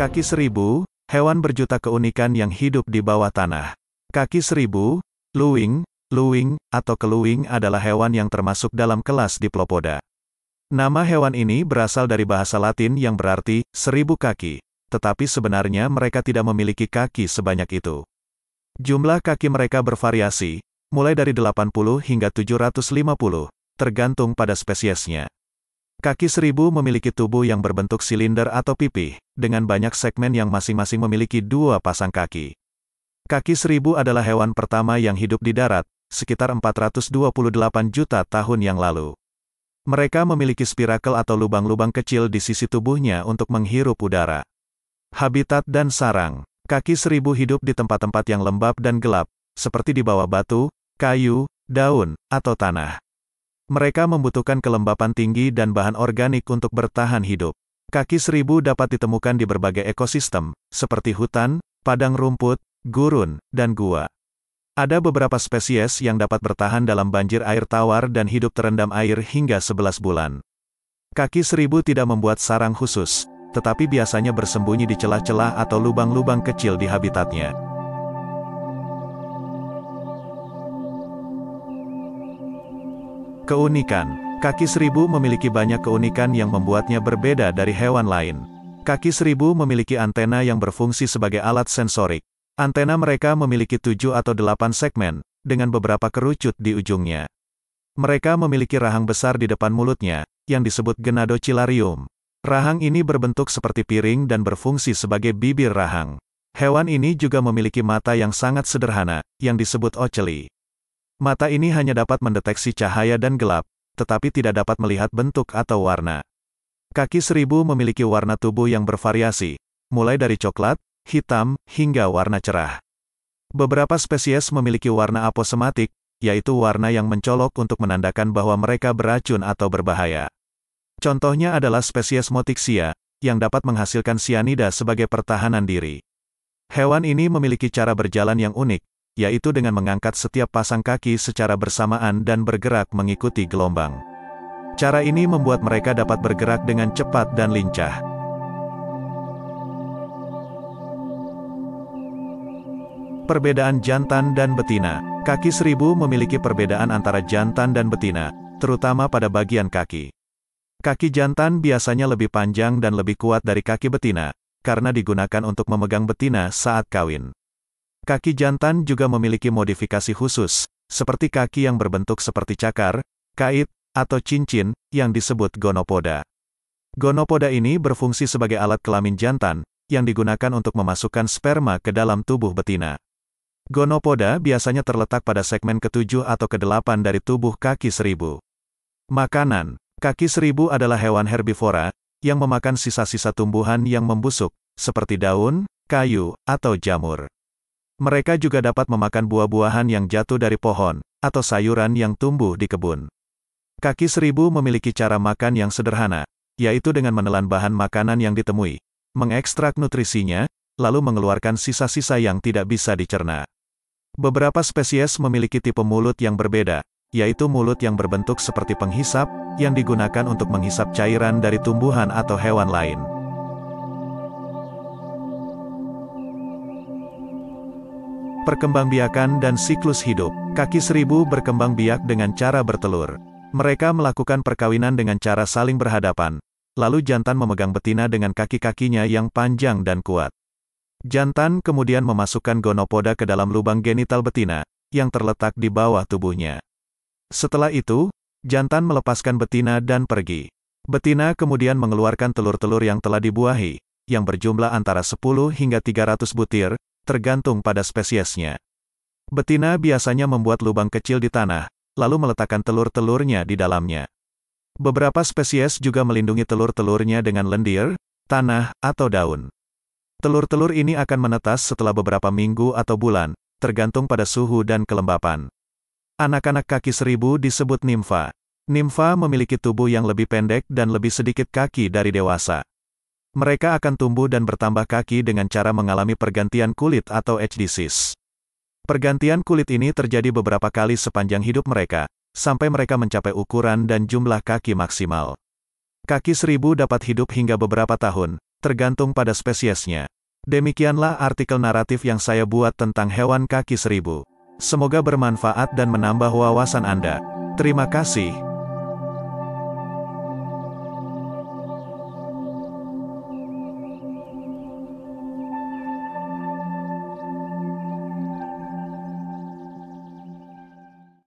Kaki seribu, hewan berjuta keunikan yang hidup di bawah tanah. Kaki seribu, luwing, atau keluwing adalah hewan yang termasuk dalam kelas Diplopoda. Nama hewan ini berasal dari bahasa Latin yang berarti, 1000 kaki. Tetapi sebenarnya mereka tidak memiliki kaki sebanyak itu. Jumlah kaki mereka bervariasi, mulai dari 80 hingga 750, tergantung pada spesiesnya. Kaki seribu memiliki tubuh yang berbentuk silinder atau pipih, dengan banyak segmen yang masing-masing memiliki 2 pasang kaki. Kaki seribu adalah hewan pertama yang hidup di darat, sekitar 428 juta tahun yang lalu. Mereka memiliki spirakel atau lubang-lubang kecil di sisi tubuhnya untuk menghirup udara. Habitat dan sarang. Kaki seribu hidup di tempat-tempat yang lembab dan gelap, seperti di bawah batu, kayu, daun, atau tanah. Mereka membutuhkan kelembapan tinggi dan bahan organik untuk bertahan hidup. Kaki seribu dapat ditemukan di berbagai ekosistem, seperti hutan, padang rumput, gurun, dan gua. Ada beberapa spesies yang dapat bertahan dalam banjir air tawar dan hidup terendam air hingga 11 bulan. Kaki seribu tidak membuat sarang khusus, tetapi biasanya bersembunyi di celah-celah atau lubang-lubang kecil di habitatnya. Keunikan. Kaki seribu memiliki banyak keunikan yang membuatnya berbeda dari hewan lain. Kaki seribu memiliki antena yang berfungsi sebagai alat sensorik. Antena mereka memiliki 7 atau 8 segmen, dengan beberapa kerucut di ujungnya. Mereka memiliki rahang besar di depan mulutnya, yang disebut genadocilarium. Rahang ini berbentuk seperti piring dan berfungsi sebagai bibir rahang. Hewan ini juga memiliki mata yang sangat sederhana, yang disebut oceli. Mata ini hanya dapat mendeteksi cahaya dan gelap, tetapi tidak dapat melihat bentuk atau warna. Kaki seribu memiliki warna tubuh yang bervariasi, mulai dari coklat, hitam, hingga warna cerah. Beberapa spesies memiliki warna aposematik, yaitu warna yang mencolok untuk menandakan bahwa mereka beracun atau berbahaya. Contohnya adalah spesies Motyxia, yang dapat menghasilkan sianida sebagai pertahanan diri. Hewan ini memiliki cara berjalan yang unik, yaitu dengan mengangkat setiap pasang kaki secara bersamaan dan bergerak mengikuti gelombang. Cara ini membuat mereka dapat bergerak dengan cepat dan lincah. Perbedaan jantan dan betina. Kaki seribu memiliki perbedaan antara jantan dan betina, terutama pada bagian kaki. Kaki jantan biasanya lebih panjang dan lebih kuat dari kaki betina, karena digunakan untuk memegang betina saat kawin. Kaki jantan juga memiliki modifikasi khusus, seperti kaki yang berbentuk seperti cakar, kait, atau cincin, yang disebut gonopoda. Gonopoda ini berfungsi sebagai alat kelamin jantan, yang digunakan untuk memasukkan sperma ke dalam tubuh betina. Gonopoda biasanya terletak pada segmen ke-7 atau ke-8 dari tubuh kaki seribu. Makanan. Kaki seribu adalah hewan herbivora, yang memakan sisa-sisa tumbuhan yang membusuk, seperti daun, kayu, atau jamur. Mereka juga dapat memakan buah-buahan yang jatuh dari pohon, atau sayuran yang tumbuh di kebun. Kaki seribu memiliki cara makan yang sederhana, yaitu dengan menelan bahan makanan yang ditemui, mengekstrak nutrisinya, lalu mengeluarkan sisa-sisa yang tidak bisa dicerna. Beberapa spesies memiliki tipe mulut yang berbeda, yaitu mulut yang berbentuk seperti penghisap, yang digunakan untuk menghisap cairan dari tumbuhan atau hewan lain. Perkembangbiakan dan siklus hidup. Kaki seribu berkembang biak dengan cara bertelur. Mereka melakukan perkawinan dengan cara saling berhadapan, lalu jantan memegang betina dengan kaki-kakinya yang panjang dan kuat. Jantan kemudian memasukkan gonopoda ke dalam lubang genital betina, yang terletak di bawah tubuhnya. Setelah itu, jantan melepaskan betina dan pergi. Betina kemudian mengeluarkan telur-telur yang telah dibuahi, yang berjumlah antara 10 hingga 300 butir, tergantung pada spesiesnya. Betina biasanya membuat lubang kecil di tanah, lalu meletakkan telur-telurnya di dalamnya. Beberapa spesies juga melindungi telur-telurnya dengan lendir, tanah, atau daun. Telur-telur ini akan menetas setelah beberapa minggu atau bulan, tergantung pada suhu dan kelembapan. Anak-anak kaki seribu disebut nimfa. Nimfa memiliki tubuh yang lebih pendek dan lebih sedikit kaki dari dewasa. Mereka akan tumbuh dan bertambah kaki dengan cara mengalami pergantian kulit atau age disease. Pergantian kulit ini terjadi beberapa kali sepanjang hidup mereka, sampai mereka mencapai ukuran dan jumlah kaki maksimal. Kaki seribu dapat hidup hingga beberapa tahun, tergantung pada spesiesnya. Demikianlah artikel naratif yang saya buat tentang hewan kaki seribu. Semoga bermanfaat dan menambah wawasan Anda. Terima kasih.